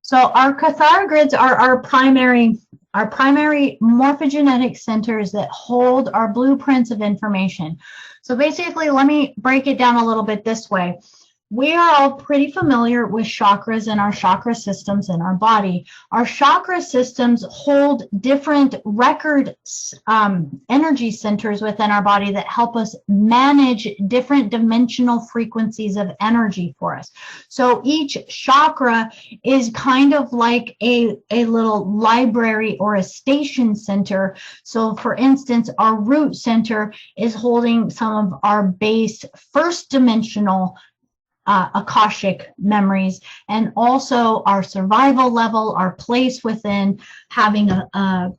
So our Cathara grids are our primary morphogenetic centers that hold our blueprints of information. So basically, let me break it down a little bit this way. We are all pretty familiar with chakras and our chakra systems in our body. Our chakra systems hold different record energy centers within our body that help us manage different dimensional frequencies of energy for us. So each chakra is kind of like a little library or a station center. So for instance, our root center is holding some of our base first dimensional Akashic memories, and also our survival level, our place within having a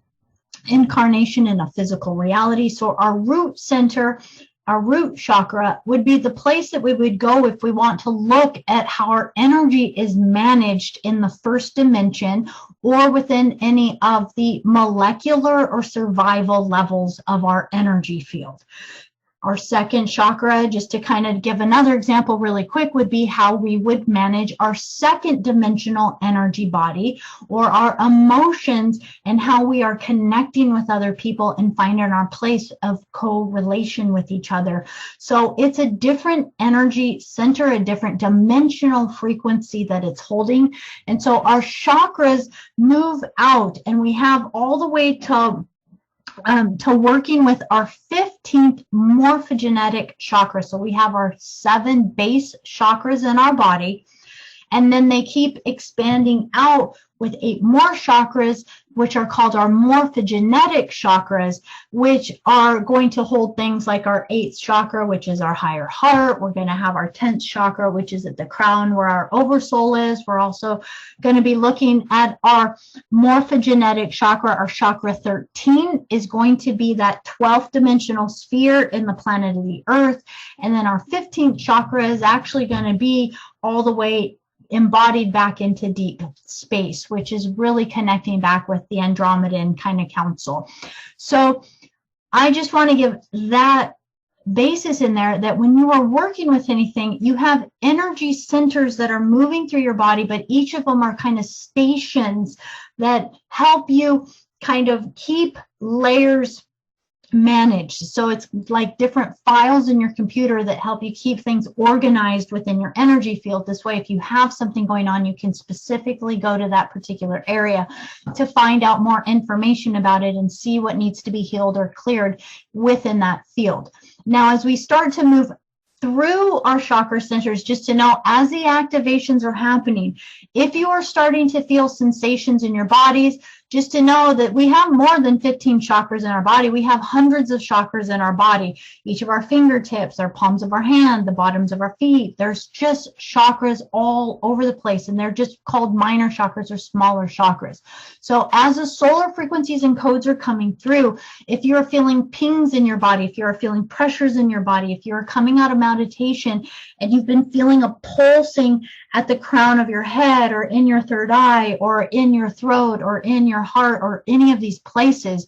incarnation in a physical reality. So our root center, our root chakra, would be the place that we would go if we want to look at how our energy is managed in the first dimension or within any of the molecular or survival levels of our energy field. Our second chakra, just to kind of give another example really quick, would be how we would manage our second dimensional energy body or our emotions and how we are connecting with other people and finding our place of co-relation with each other. So it's a different energy center, a different dimensional frequency that it's holding. And so our chakras move out, and we have all the way to working with our 15th morphogenetic chakra. So we have our 7 base chakras in our body, and then they keep expanding out with 8 more chakras, which are called our morphogenetic chakras, which are going to hold things like our 8th chakra, which is our higher heart. We're going to have our 10th chakra, which is at the crown where our oversoul is. We're also going to be looking at our morphogenetic chakra. Our chakra 13 is going to be that 12th dimensional sphere in the planet of the Earth. And then our 15th chakra is actually going to be all the way embodied back into deep space, which is really connecting back with the Andromedan kind of council. So I just want to give that basis in there, that when you are working with anything, you have energy centers that are moving through your body, but each of them are kind of stations that help you kind of keep layers managed. So it's like different files in your computer that help you keep things organized within your energy field. This way, if you have something going on, you can specifically go to that particular area to find out more information about it and see what needs to be healed or cleared within that field. Now, as we start to move through our chakra centers, just to know as the activations are happening, if you are starting to feel sensations in your bodies, just to know that we have more than 15 chakras in our body. We have hundreds of chakras in our body. Each of our fingertips, our palms of our hand, the bottoms of our feet. There's just chakras all over the place, and they're just called minor chakras or smaller chakras. So as the solar frequencies and codes are coming through, if you're feeling pings in your body, if you're feeling pressures in your body, if you're coming out of meditation and you've been feeling a pulsing at the crown of your head or in your third eye or in your throat or in your heart or any of these places,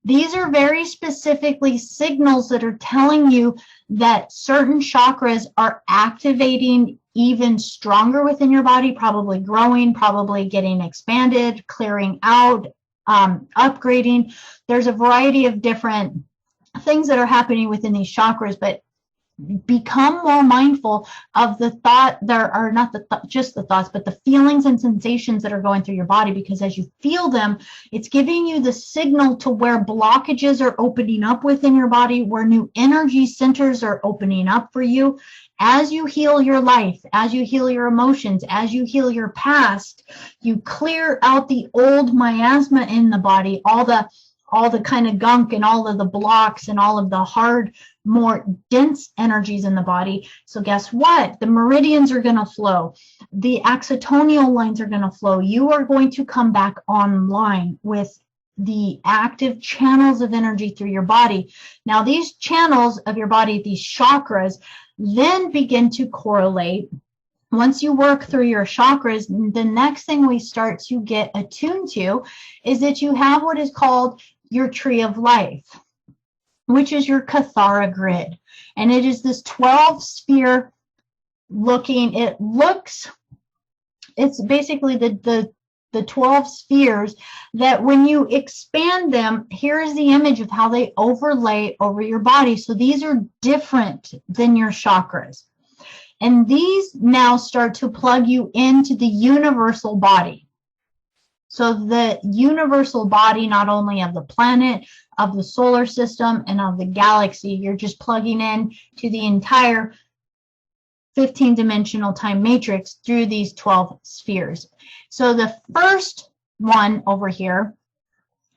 these are very specifically signals that are telling you that certain chakras are activating even stronger within your body, probably growing, probably getting expanded, clearing out, upgrading. There's a variety of different things that are happening within these chakras, but become more mindful of the thought. There are not just the thoughts, but the feelings and sensations that are going through your body, because as you feel them, it's giving you the signal to where blockages are opening up within your body, where new energy centers are opening up for you. As you heal your life, as you heal your emotions, as you heal your past, you clear out the old miasma in the body, all the kind of gunk and all of the blocks and all of the hard, more dense energies in the body. So guess what? The meridians are going to flow. The axonal lines are going to flow. You are going to come back online with the active channels of energy through your body. Now, these channels of your body, these chakras, then begin to correlate. Once you work through your chakras, the next thing we start to get attuned to is that you have what is called your tree of life, which is your Cathara grid. And it is this 12 sphere looking, it looks It's basically the 12 spheres that when you expand them, here is the image of how they overlay over your body. So these are different than your chakras. And these now start to plug you into the universal body. So the universal body, not only of the planet, of the solar system, and of the galaxy, you're just plugging in to the entire 15-dimensional time matrix through these 12 spheres. So the first one over here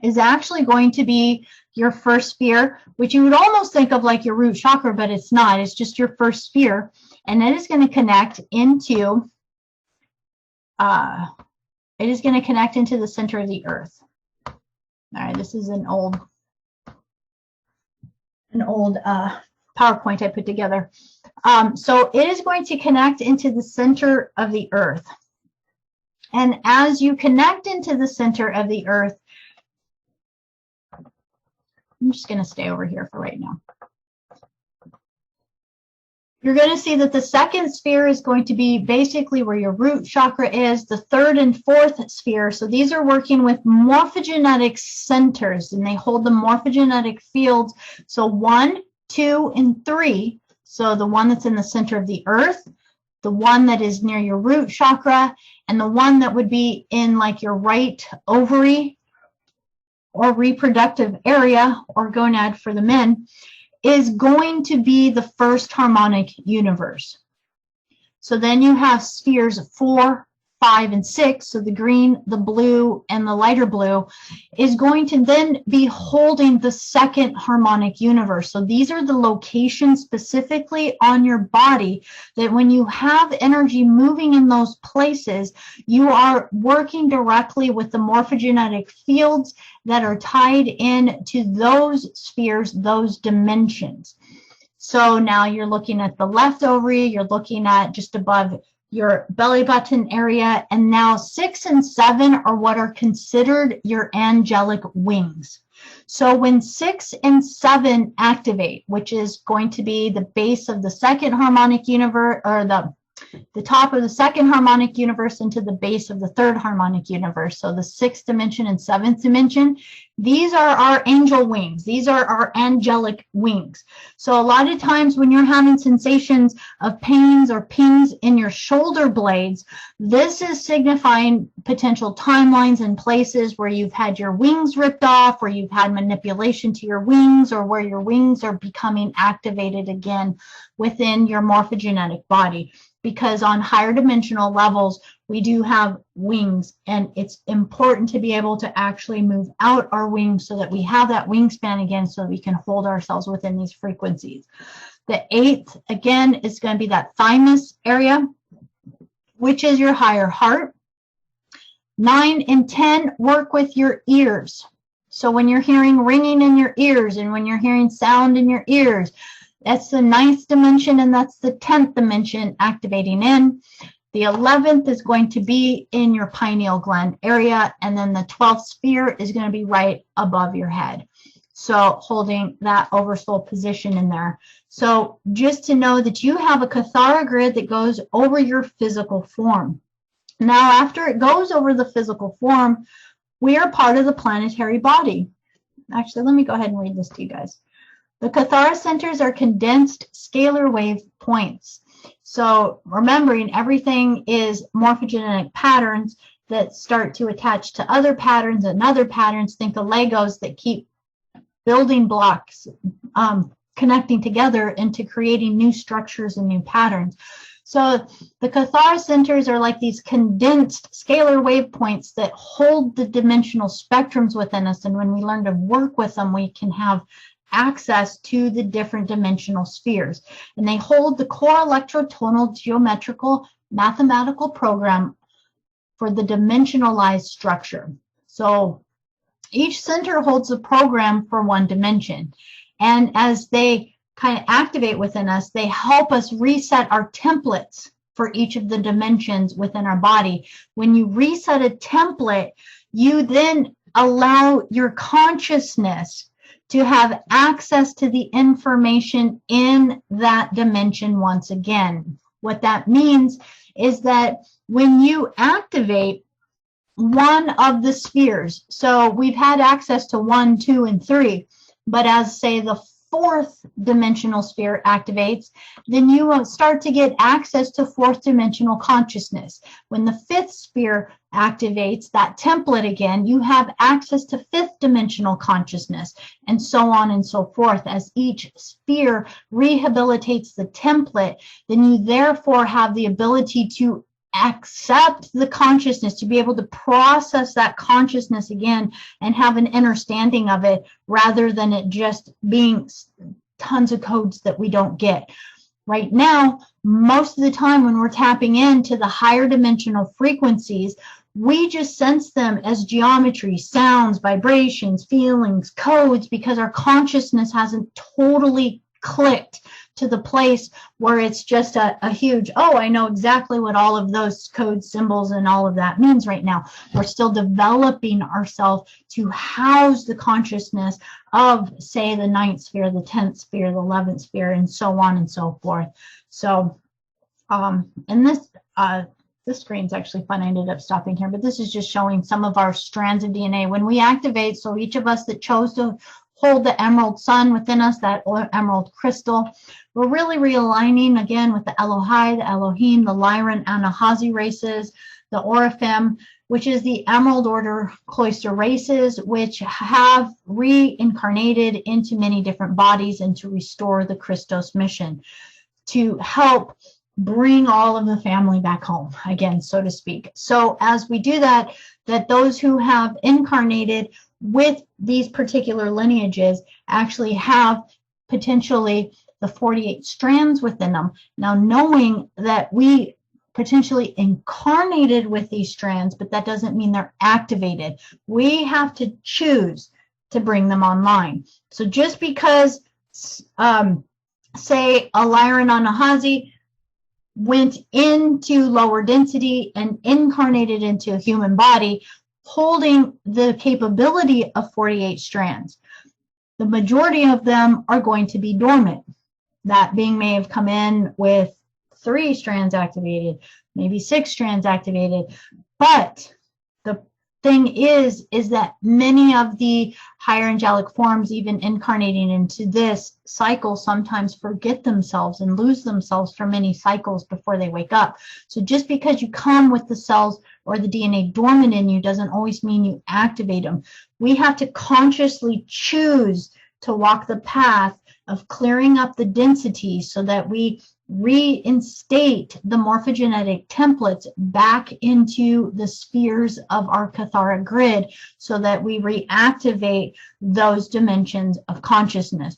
is actually going to be your first sphere, which you would almost think of like your root chakra, but it's not. It's just your first sphere. And it is going to connect into the center of the earth. All right, this is an old PowerPoint I put together. So it is going to connect into the center of the earth. And as you connect into the center of the earth, I'm just going to stay over here for right now. You're going to see that the second sphere is going to be basically where your root chakra is, the third and fourth sphere. So these are working with morphogenetic centers, and they hold the morphogenetic fields. So 1, 2, and 3. So the one that's in the center of the earth, the one that is near your root chakra, and the one that would be in like your right ovary or reproductive area or gonad for the men, is going to be the first harmonic universe. So then you have spheres 4, 5, and 6. So the green, the blue, and the lighter blue is going to then be holding the second harmonic universe. So these are the locations specifically on your body that when you have energy moving in those places, you are working directly with the morphogenetic fields that are tied in to those spheres, those dimensions. So now you're looking at the left ovary, you're looking at just above your belly button area, and now 6 and 7 are what are considered your angelic wings. So when 6 and 7 activate, which is going to be the base of the second harmonic universe, or the top of the second harmonic universe into the base of the third harmonic universe. So the 6th dimension and 7th dimension, these are our angel wings. These are our angelic wings. So a lot of times when you're having sensations of pains or pings in your shoulder blades, this is signifying potential timelines and places where you've had your wings ripped off, or you've had manipulation to your wings, or where your wings are becoming activated again within your morphogenetic body. Because on higher dimensional levels, we do have wings, and it's important to be able to actually move out our wings so that we have that wingspan again, so that we can hold ourselves within these frequencies. The 8th, again, is going to be that thymus area, which is your higher heart. 9 and 10 work with your ears. So when you're hearing ringing in your ears, and when you're hearing sound in your ears, that's the 9th dimension, and that's the 10th dimension activating in. The 11th is going to be in your pineal gland area, and then the 12th sphere is going to be right above your head. So holding that oversoul position in there. So just to know that you have a Cathara grid that goes over your physical form. Now, after it goes over the physical form, we are part of the planetary body. Actually, let me go ahead and read this to you guys. The Cathara centers are condensed scalar wave points. So remembering everything is morphogenetic patterns that start to attach to other patterns and other patterns. Think of Legos that keep building blocks connecting together into creating new structures and new patterns. So the Cathara centers are like these condensed scalar wave points that hold the dimensional spectrums within us. And when we learn to work with them, we can have access to the different dimensional spheres. And they hold the core electrotonal geometrical mathematical program for the dimensionalized structure. So each center holds a program for one dimension. And as they kind of activate within us, they help us reset our templates for each of the dimensions within our body. When you reset a template, you then allow your consciousness to have access to the information in that dimension once again. What that means is that when you activate one of the spheres, so we've had access to 1, 2, and 3, but as say the 4th dimensional sphere activates, then you will start to get access to 4th dimensional consciousness. When the 5th sphere activates, that template again, you have access to 5th dimensional consciousness, and so on and so forth. As each sphere rehabilitates the template, then you therefore have the ability to accept the consciousness, to be able to process that consciousness again and have an understanding of it, rather than it just being tons of codes that we don't get. Right now, most of the time when we're tapping into the higher dimensional frequencies, we just sense them as geometry, sounds, vibrations, feelings, codes, because our consciousness hasn't totally clicked to the place where it's just a huge, oh, I know exactly what all of those codes, symbols, and all of that means right now. We're still developing ourselves to house the consciousness of, say, the 9th sphere, the 10th sphere, the 11th sphere, and so on and so forth. So, and this screen's actually fun. I ended up stopping here, but this is just showing some of our strands of DNA. When we activate, so each of us that chose to hold the emerald sun within us, that emerald crystal, we're really realigning again with the Elohai, the Elohim, the Lyran, Anahazi races, the Oraphim, which is the Emerald Order Cloister races, which have reincarnated into many different bodies and to restore the Christos mission, to help bring all of the family back home again, so to speak. So as we do that, that those who have incarnated with these particular lineages actually have potentially the 48 strands within them. Now, knowing that we potentially incarnated with these strands, but that doesn't mean they're activated. We have to choose to bring them online. So just because, say, a Lyran Anahazi went into lower density and incarnated into a human body, holding the capability of 48 strands, the majority of them are going to be dormant. That being may have come in with 3 strands activated, maybe 6 strands activated. But the thing is that many of the higher angelic forms, even incarnating into this cycle, sometimes forget themselves and lose themselves for many cycles before they wake up. So just because you come with the cells or the DNA dormant in you doesn't always mean you activate them. We have to consciously choose to walk the path of clearing up the density so that we reinstate the morphogenetic templates back into the spheres of our Cathara grid so that we reactivate those dimensions of consciousness.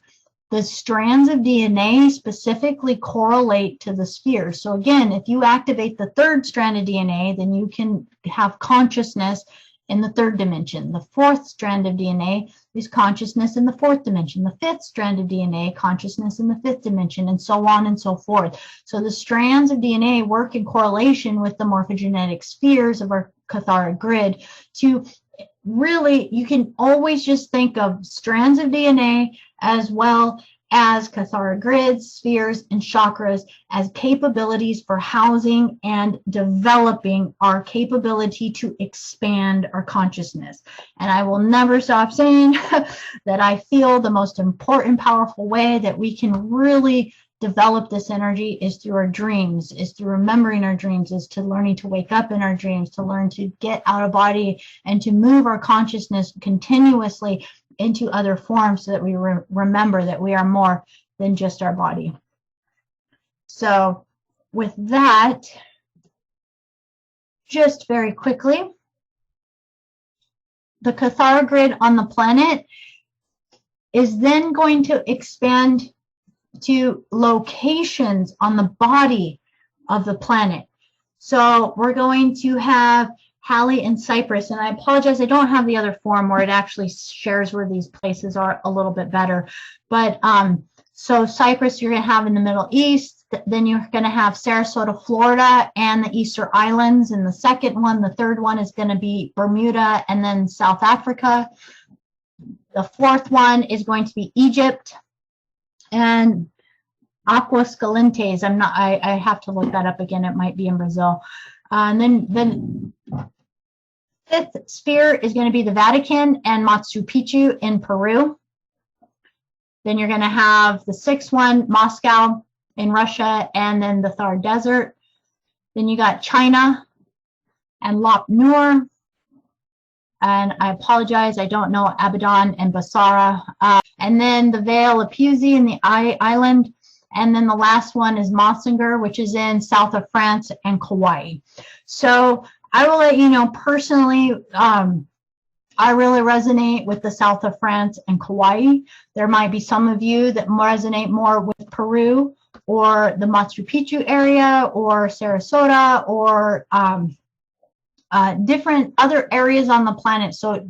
The strands of DNA specifically correlate to the spheres. So again, if you activate the 3rd strand of DNA, then you can have consciousness in the 3rd dimension. The 4th strand of DNA is consciousness in the 4th dimension. The 5th strand of DNA, consciousness in the 5th dimension, and so on and so forth. So the strands of DNA work in correlation with the morphogenetic spheres of our Cathara grid to really, you can always just think of strands of DNA as well as Cathara grids, spheres, and chakras as capabilities for housing and developing our capability to expand our consciousness. And I will never stop saying that I feel the most important, powerful way that we can really develop this energy is through our dreams, is through remembering our dreams, is to learning to wake up in our dreams, to learn to get out of body and to move our consciousness continuously into other forms so that we remember that we are more than just our body. So with that, just very quickly, the Cathara grid on the planet is then going to expand to locations on the body of the planet. So we're going to have Halley and Cyprus, and I apologize, I don't have the other form where it actually shares where these places are a little bit better. But so Cyprus you're going to have in the Middle East, then you're going to have Sarasota, Florida, and the Easter Islands. And the second one, the third one is going to be Bermuda and then South Africa. The fourth one is going to be Egypt. And Aguas Calientes. I have to look that up again. It might be in Brazil. And then fifth sphere is going to be the Vatican and Machu Picchu in Peru. Then you're going to have the sixth one, Moscow in Russia, and then the Thar Desert. Then you got China and Lop Nur. And I apologize, I don't know Abaddon and Basara. And then the Vale of Pusey in the island. And then the last one is Mossinger, which is in south of France and Kauai. So I will let you know personally, I really resonate with the south of France and Kauai. There might be some of you that resonate more with Peru or the Machu Picchu area or Sarasota or different other areas on the planet. So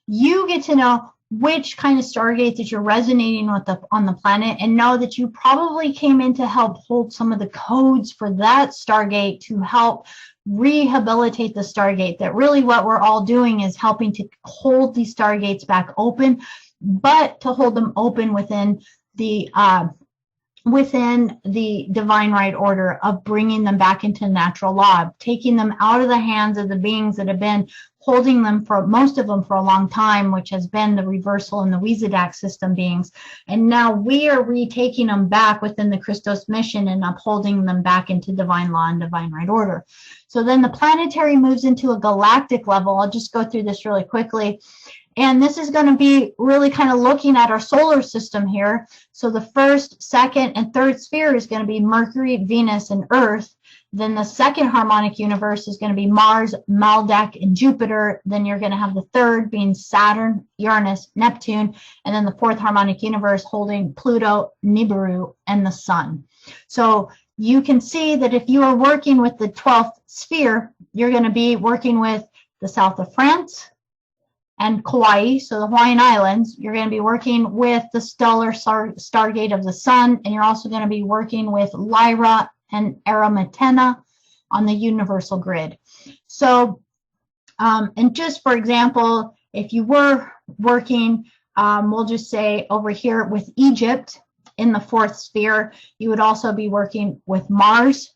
you get to know which kind of stargates that you're resonating with on the planet, and know that you probably came in to help hold some of the codes for that stargate to help rehabilitate the stargate. That really what we're all doing is helping to hold these stargates back open, but to hold them open within the divine right order of bringing them back into natural law, taking them out of the hands of the beings that have been holding them, for most of them, for a long time, which has been the reversal and the Weezadak system beings. And now we are retaking them back within the Christos mission and upholding them back into divine law and divine right order. So then the planetary moves into a galactic level. I'll just go through this really quickly. And this is going to be really kind of looking at our solar system here. So the first, second, and third sphere is going to be Mercury, Venus, and Earth. Then the second harmonic universe is going to be Mars, Maldek, and Jupiter. Then you're going to have the third being Saturn, Uranus, Neptune, and then the fourth harmonic universe holding Pluto, Nibiru, and the Sun. So you can see that if you are working with the 12th sphere, you're going to be working with the south of France and Kauai, so the Hawaiian Islands. You're going to be working with the stellar stargate of the Sun, and you're also going to be working with Lyra and Aramatena on the universal grid. So, and just for example, if you were working, we'll just say over here with Egypt in the fourth sphere, you would also be working with Mars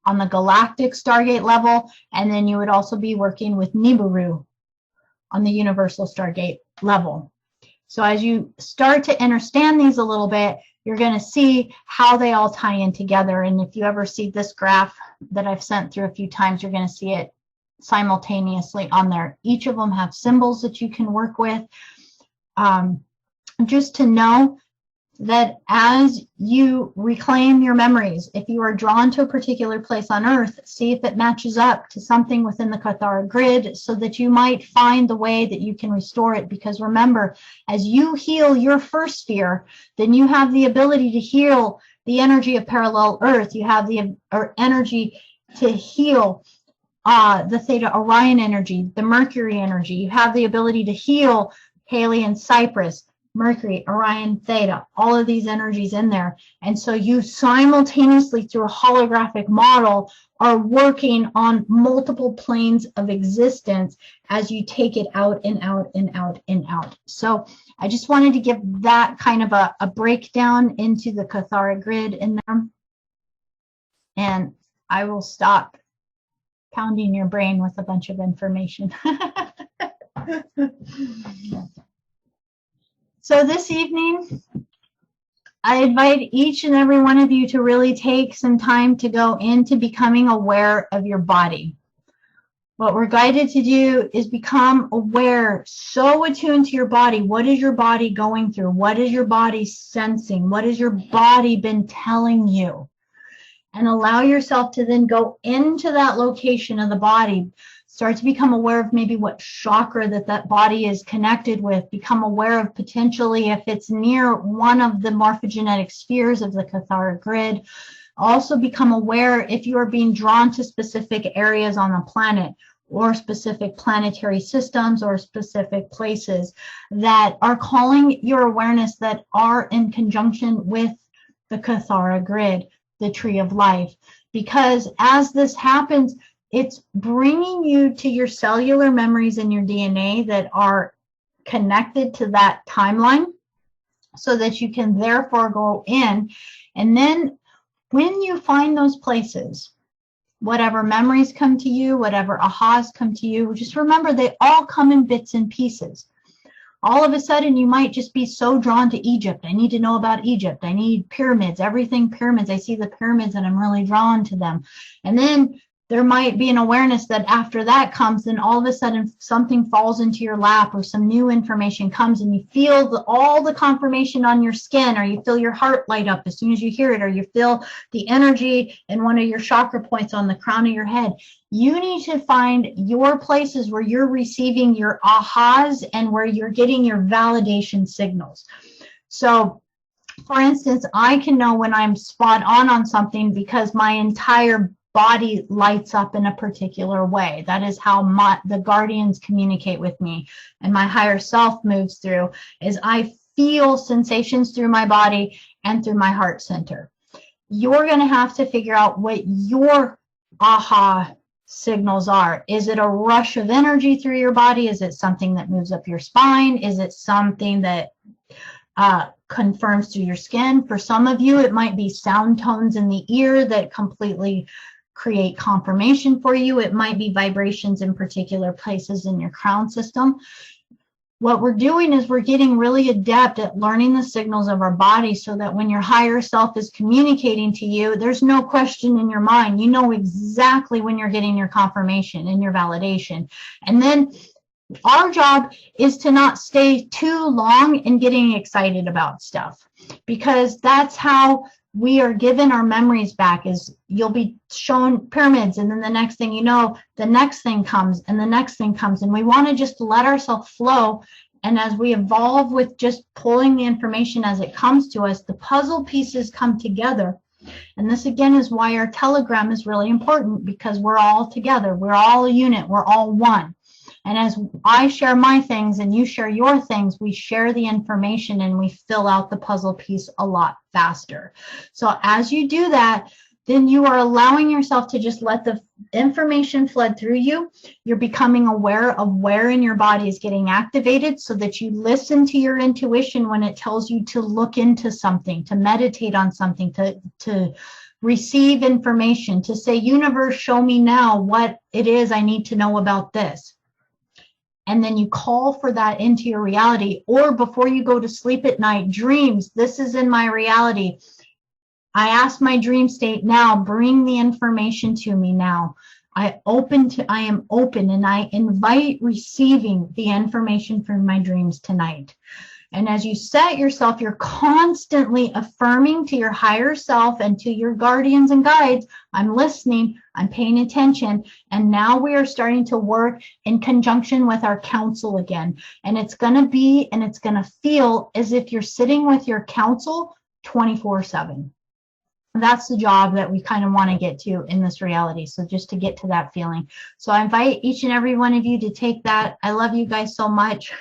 on the galactic stargate level, and then you would also be working with Nibiru on the universal stargate level. So as you start to understand these a little bit, you're going to see how they all tie in together. And if you ever see this graph that I've sent through a few times, you're going to see it simultaneously on there. Each of them have symbols that you can work with. Just to know that as you reclaim your memories, if you are drawn to a particular place on Earth, see if it matches up to something within the Cathara grid so that you might find the way that you can restore it. Because remember, as you heal your first sphere, then you have the ability to heal the energy of parallel Earth. You have the energy to heal the Theta Orion energy, the Mercury energy. You have the ability to heal Haley and Cyprus, Mercury, Orion, Theta, all of these energies in there. And so you simultaneously, through a holographic model, are working on multiple planes of existence as you take it out and out and out and out. So I just wanted to give that kind of a breakdown into the Cathara grid in there. And I will stop pounding your brain with a bunch of information. So this evening, I invite each and every one of you to really take some time to go into becoming aware of your body. What we're guided to do is become aware, so attuned to your body. What is your body going through? What is your body sensing? What has your body been telling you? And allow yourself to then go into that location of the body. Start to become aware of maybe what chakra that body is connected with. Become aware of potentially if it's near one of the morphogenetic spheres of the Cathara grid. Also become aware if you are being drawn to specific areas on the planet or specific planetary systems or specific places that are calling your awareness that are in conjunction with the Cathara grid, the tree of life. Because as this happens, it's bringing you to your cellular memories in your DNA that are connected to that timeline. so that you can therefore go in. And then when you find those places, whatever memories come to you, whatever ahas come to you, just remember they all come in bits and pieces. All of a sudden, you might just be so drawn to Egypt. I need to know about Egypt. I need pyramids, everything pyramids. I see the pyramids and I'm really drawn to them. And then there might be an awareness that after that comes, then all of a sudden something falls into your lap or some new information comes and you feel all the confirmation on your skin, or you feel your heart light up as soon as you hear it, or you feel the energy in one of your chakra points on the crown of your head. You need to find your places where you're receiving your ahas and where you're getting your validation signals. So, for instance, I can know when I'm spot on something because my entire body lights up in a particular way. That is how the guardians communicate with me, and my higher self moves through, is I feel sensations through my body and through my heart center. You're going to have to figure out what your aha signals are. Is it a rush of energy through your body? Is it something that moves up your spine? Is it something that confirms through your skin? For some of you, it might be sound tones in the ear that completely create confirmation for you. It might be vibrations in particular places in your crown system. What we're doing is we're getting really adept at learning the signals of our body so that when your higher self is communicating to you, there's no question in your mind. You know exactly when you're getting your confirmation and your validation. And then our job is to not stay too long in getting excited about stuff, because that's how we are given our memories back. Is you'll be shown pyramids, and then the next thing you know, the next thing comes and the next thing comes, and we want to just let ourselves flow. And as we evolve with just pulling the information as it comes to us, the puzzle pieces come together. And this again is why our telegram is really important, because we're all together, we're all a unit, we're all one. And as I share my things and you share your things, we share the information and we fill out the puzzle piece a lot faster. So as you do that, then you are allowing yourself to just let the information flood through you. You're becoming aware of where in your body is getting activated, so that you listen to your intuition when it tells you to look into something, to meditate on something, to receive information, to say, universe, show me now what it is I need to know about this. And then you call for that into your reality. Or before you go to sleep at night, dreams, this is in my reality. I ask my dream state now, bring the information to me now. I am open and I invite receiving the information from my dreams tonight. And as you set yourself, you're constantly affirming to your higher self and to your guardians and guides, I'm listening, I'm paying attention. And now we are starting to work in conjunction with our council again. And it's going to be, and it's going to feel as if you're sitting with your council 24/7. That's the job that we kind of want to get to in this reality. So just to get to that feeling. So I invite each and every one of you to take that. I love you guys so much.